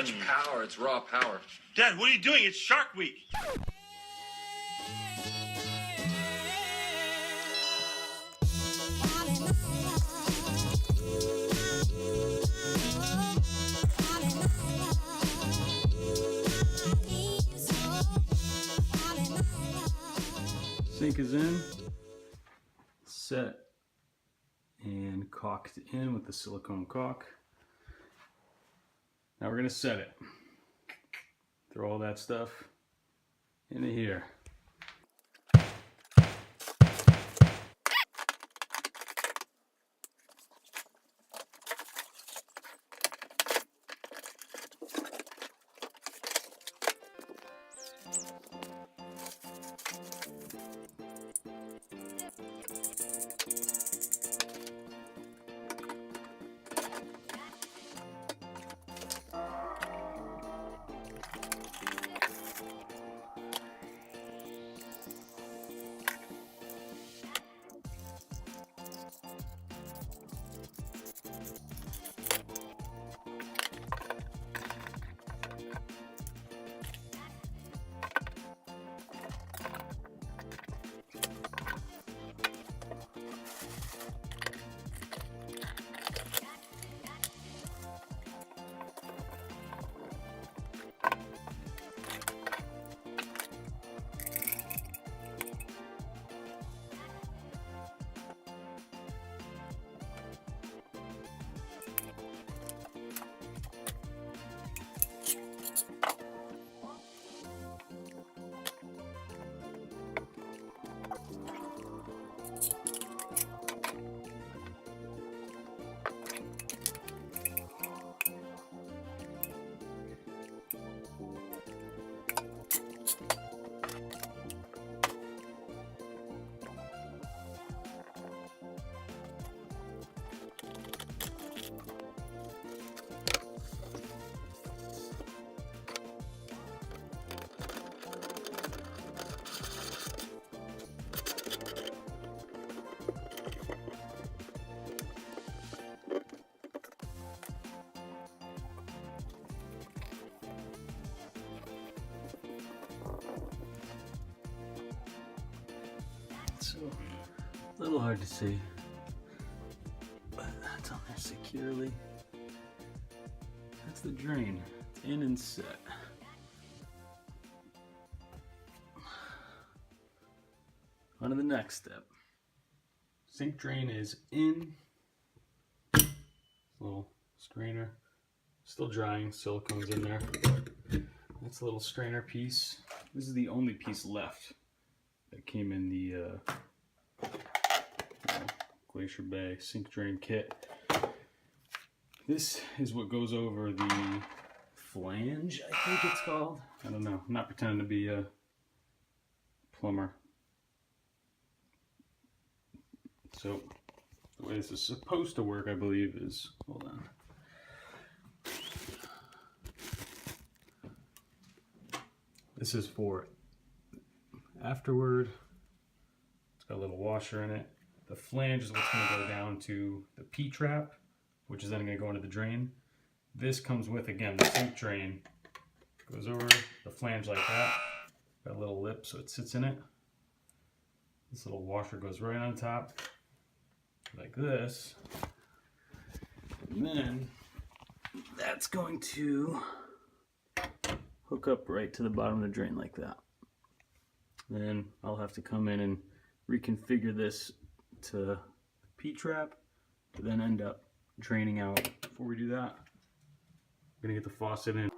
such power. It's raw power. Dad, what are you doing? It's Shark Week. Sink is in, set, and caulked in with the silicone caulk. Now we're going to set it. Throw all that stuff into here. So, a little hard to see, but that's on there securely. That's the drain. It's in and set. On to the next step. Sink drain is in. Little strainer. Still drying, silicone's in there. That's a little strainer piece. This is the only piece left that came in the Glacier Bay sink drain kit. This is what goes over the flange, I think it's called. I don't know. I'm not pretending to be a plumber. So the way this is supposed to work, I believe, is, hold on. This is for afterward. It's got a little washer in it. The flange is what's going to go down to the P-trap, which is then going to go into the drain. This comes with, again, the sink drain. Goes over the flange like that. Got a little lip so it sits in it. This little washer goes right on top, like this. And then that's going to hook up right to the bottom of the drain like that. Then I'll have to come in and reconfigure this to the P-trap to then end up draining out. Before we do that, I'm gonna get the faucet in.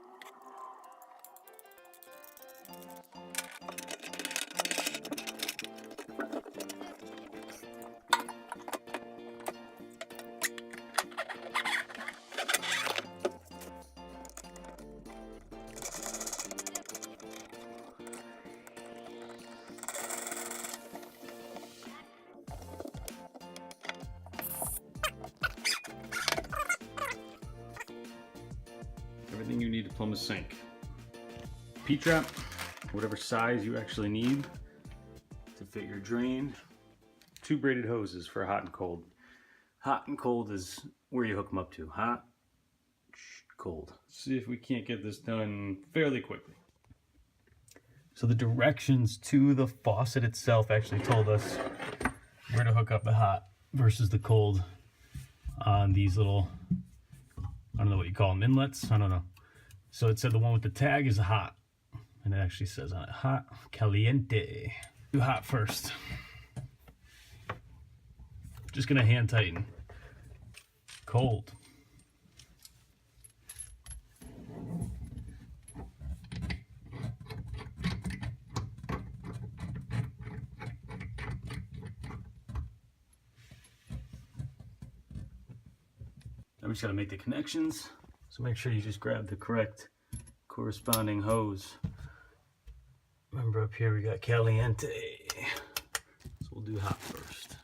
Everything you need to plumb a sink. P-trap, whatever size you actually need to fit your drain. 2 braided hoses for hot and cold. Hot and cold is where you hook them up to. Hot, cold. See if we can't get this done fairly quickly. So the directions to the faucet itself actually told us where to hook up the hot versus the cold on these little, I don't know what you call them, inlets, I don't know. So it said the one with the tag is hot, and it actually says on it, hot, caliente. Do hot first. Just gonna hand tighten. Cold. We just gotta make the connections. So make sure you just grab the correct corresponding hose. Remember up here we got caliente. So we'll do hot first.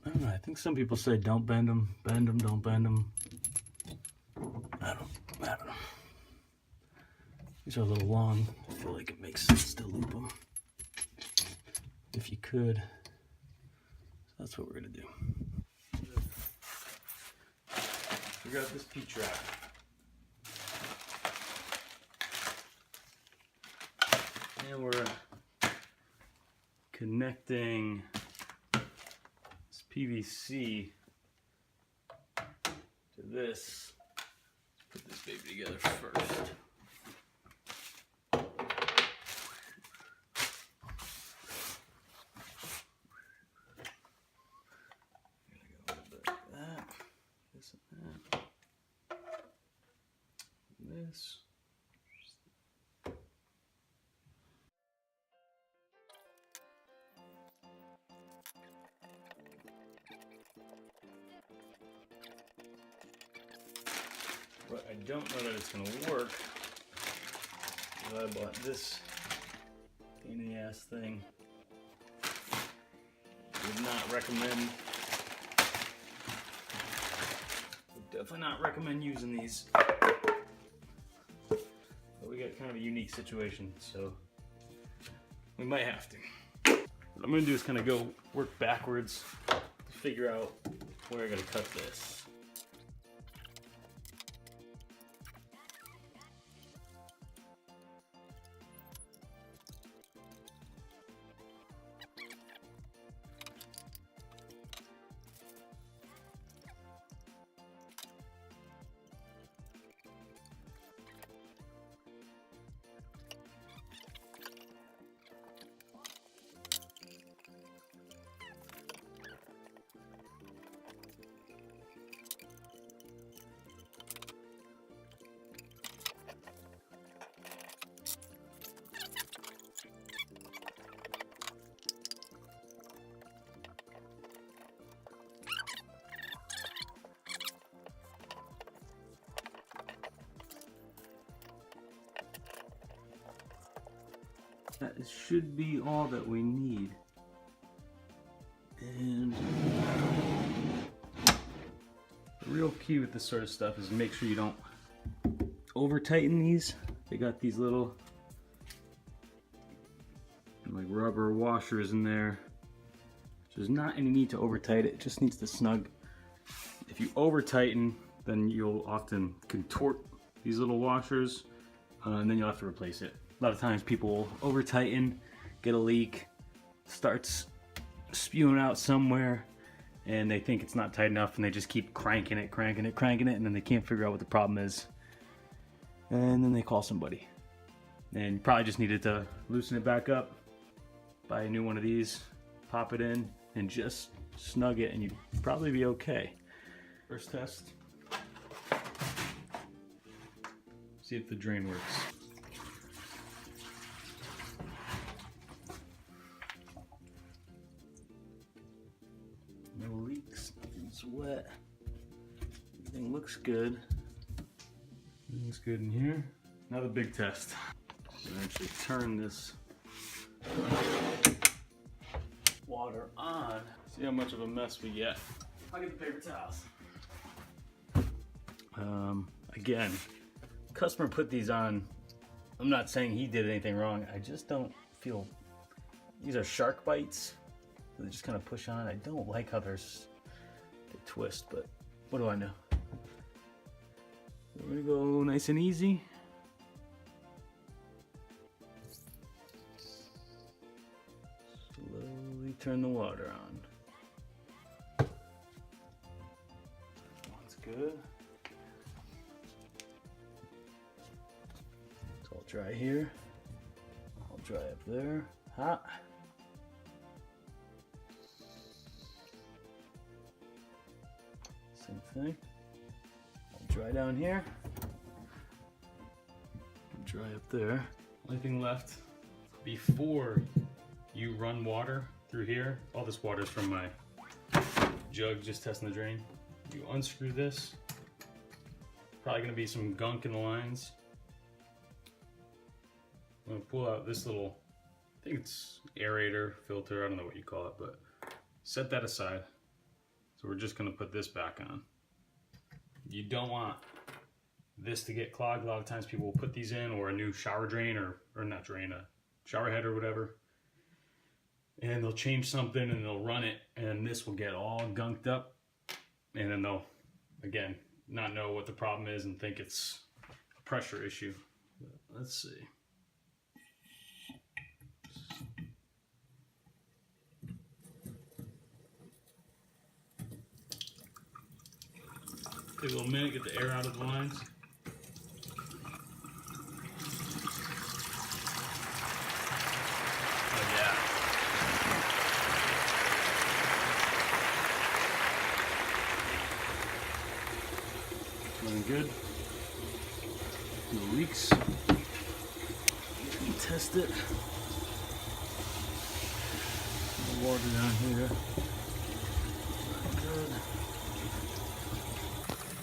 I don't know, I think some people say don't bend them, don't bend them. I don't know. These are a little long. I feel like it makes sense to loop them if you could. So that's what we're gonna do. Figure out this P-trap. And we're connecting this PVC to this. Let's put this baby together first. This. But I don't know that it's going to work. I bought this pain in the ass thing. Would not recommend. Would definitely not recommend using these. We got kind of a unique situation, so we might have to. What I'm gonna do is kind of go work backwards to figure out where I gotta cut this. That should be all that we need. And the real key with this sort of stuff is make sure you don't over tighten these. They got these little like rubber washers in there. So there's not any need to over tighten it, it just needs to snug. If you over tighten, then you'll often contort these little washers and then you'll have to replace it. A lot of times people will over tighten, get a leak, starts spewing out somewhere, and they think it's not tight enough and they just keep cranking it, and then they can't figure out what the problem is. And then they call somebody. And you probably just needed to loosen it back up, buy a new one of these, pop it in, and just snug it, and you'd probably be okay. First test. See if the drain works. No leaks, nothing's wet. Everything looks good. Everything's good in here. Now the big test. I'm gonna actually turn this water on. See how much of a mess we get. I'll get the paper towels. Again, customer put these on. I'm not saying he did anything wrong. I just don't feel These are shark bites. So they just kind of push on. I don't like how they twist, but what do I know? We're gonna go nice and easy. Slowly turn the water on. That's good. It's all dry here. All dry up there. Hot. Same thing. All dry down here. Dry up there. Only thing left before you run water through here. All this water is from my jug, just testing the drain. You unscrew this. Probably gonna be some gunk in the lines. I'm gonna pull out this little, I think it's aerator, filter, I don't know what you call it, but set that aside. So we're just gonna put this back on. You don't want this to get clogged. A lot of times people will put these in, or a new shower drain, or not drain, a shower head or whatever. And they'll change something and they'll run it, and this will get all gunked up. And then they'll, again, not know what the problem is and think it's a pressure issue. But let's see. Take a little minute, get the air out of the lines. Oh yeah. Running good. No leaks. Test it. No water down here. Good.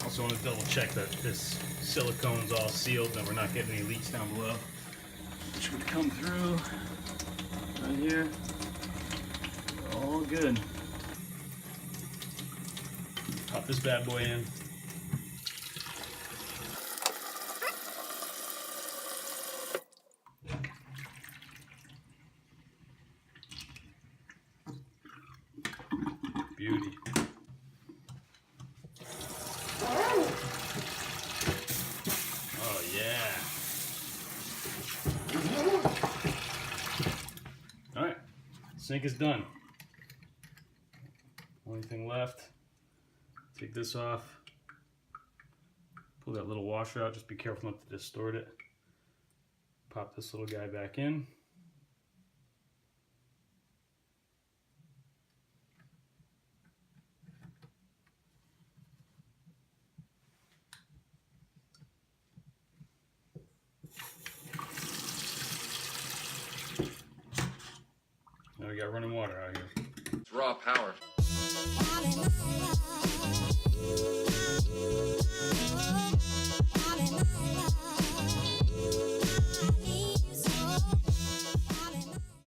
Also want to double check that this silicone's all sealed and we're not getting any leaks down below. Which would come through right here. All good. Pop this bad boy in. Beauty. Oh yeah. All right, sink is done. Only thing left, take this off, pull that little washer out, just be careful not to distort it. Pop this little guy back in. Now we got running water out here. It's raw power. Falling in love.